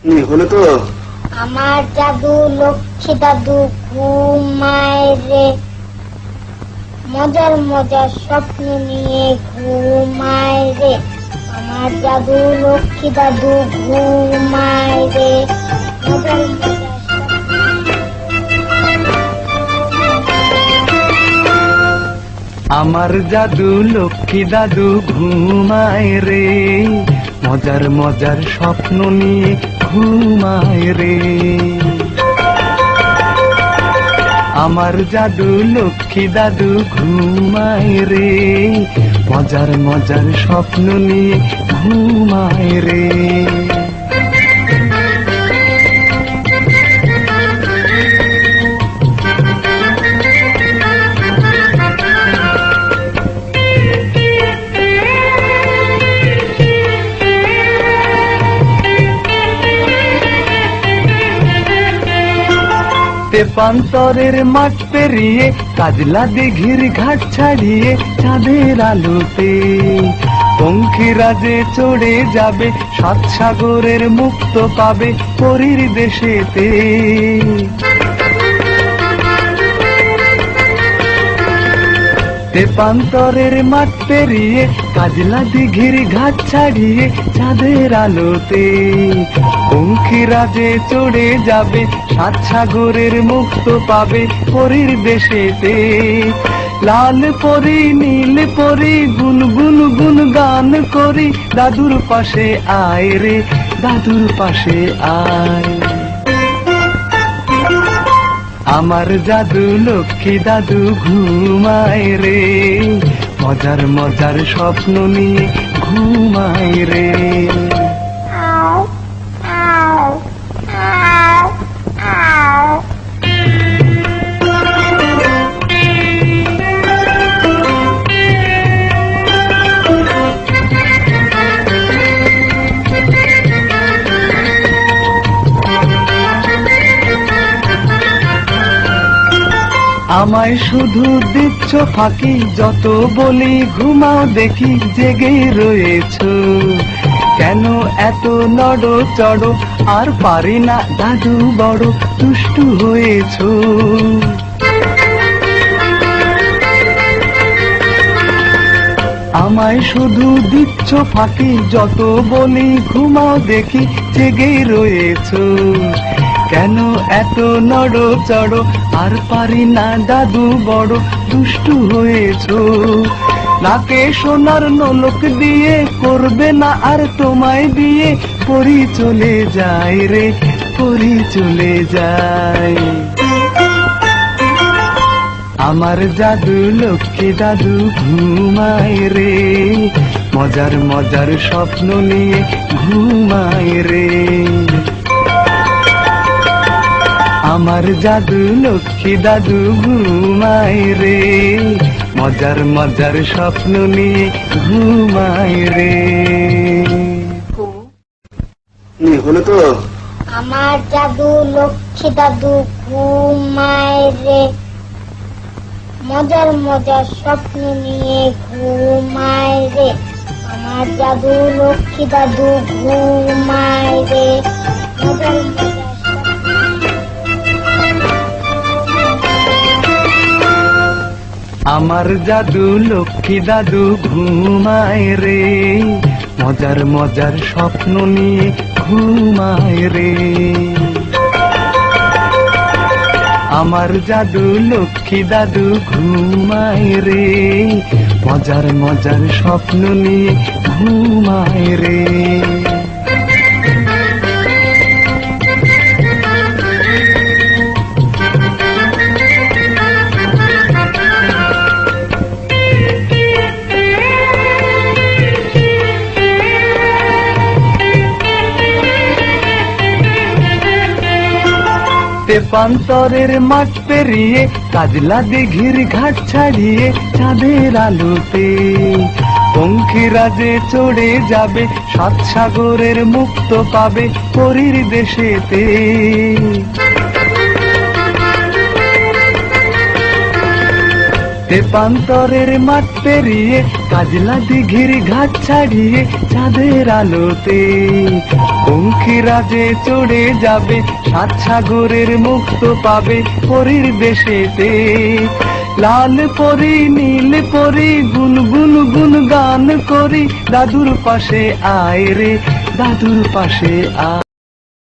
হলো তো আমার জাদু লক্ষ্মী দাদু ঘুমায় রে, মজার মজার স্বপ্ন নিয়ে ঘুমায় রে। আমার জাদু লক্ষ্মী দাদু ঘুমায় রে, মজার মজার আমার জাদু লক্ষ্মী দাদু ঘুমায় রে, মজার মজার স্বপ্ন নিয়ে ঘুমায় রে। আমার জাদু লক্ষ্মী দাদু ঘুমায় রে, মজার মজার স্বপ্ন নিয়ে ঘুমায় রে। তেপান্তরের মাঠ পেরিয়ে কাজলা দিঘির ঘাট ছাড়িয়ে চাঁদের আলোতে পঙ্খিরাজে চড়ে যাবে, সাত সাগরের মুক্ত পাবে পরীর দেশেতে। তেপান্তরের মাঠ পেরিয়ে কাজলা দিঘির ঘাট ছাড়িয়ে চাঁদের আলোতে পঙ্খিরাজে চড়ে যাবে, সাত সাগরের মুক্ত পাবে পরীর দেশেতে। লাল পরি নীল পরি গুন গুন গুন গান করি, দাদুর পাশে আয় রে, দাদুর পাশে আয়। আমার জাদু লক্ষ্মী দাদু ঘুমায় রে, মজার মজার স্বপ্ন নিয়ে ঘুমায় রে। আমায় শুধু দিচ্ছ ফাঁকি, যত বলি ঘুমাও দেখি জেগে রয়েছো। কেন এত নড়ো চড়ো, আর পারি না দাদু বড় দুষ্টু হয়েছো। আমায় শুধু দিচ্ছ ফাঁকি, যত বলি ঘুমাও দেখি জেগে রয়েছো। কেন এত নড়ো চড়ো, আর পারি না দাদু বড় দুষ্টু হয়েছো। নাকে সোনার নোলক দিয়ে করবে না আর তোমায় বিয়ে, পরি চলে যায় রে, পরি চলে যায়। আমার জাদু লক্ষ্মী দাদু ঘুমায় রে, মজার মজার স্বপ্ন নিয়ে ঘুমায় রে। আমার জাদু লক্ষ্মী দাদু ঘুমায় রে, মজার মজার স্বপ্ন নিয়ে ঘুমায় রে। হলো তো আমার জাদু লক্ষ্মী দাদু ঘুমায় রে, মজার মজার স্বপ্ন নিয়ে ঘুমায় রে। আমার জাদু লক্ষ্মী দাদু ঘুমায় রে, মজার মজার আমার জাদু লক্ষ্মী দাদু ঘুমায় রে, মজার মজার স্বপ্ন নিয়ে ঘুমায় রে। আমার জাদু লক্ষ্মী দাদু ঘুমায় রে, মজার মজার স্বপ্ন নিয়ে ঘুমায় রে। তেপান্তরের মাঠ পেরিয়ে কাজলা দিঘির ঘাট ছাড়িয়ে চাঁদের আলোতে পঙ্খিরাজে চড়ে যাবে, সাত সাগরের মুক্ত পাবে পরীর দেশেতে। তেপান্তরের মাঠ পেরিয়ে কাজলা দিঘির ঘাট ছাড়িয়ে চাঁদের আলোতে পঙ্খিরাজে চড়ে যাবে, সাত সাগরের মুক্ত পাবে পরীর দেশেতে। লাল পরি নীল পরি গুন গুন গুন গান করি, দাদুর পাশে আয় রে, দাদুর পাশে আয়।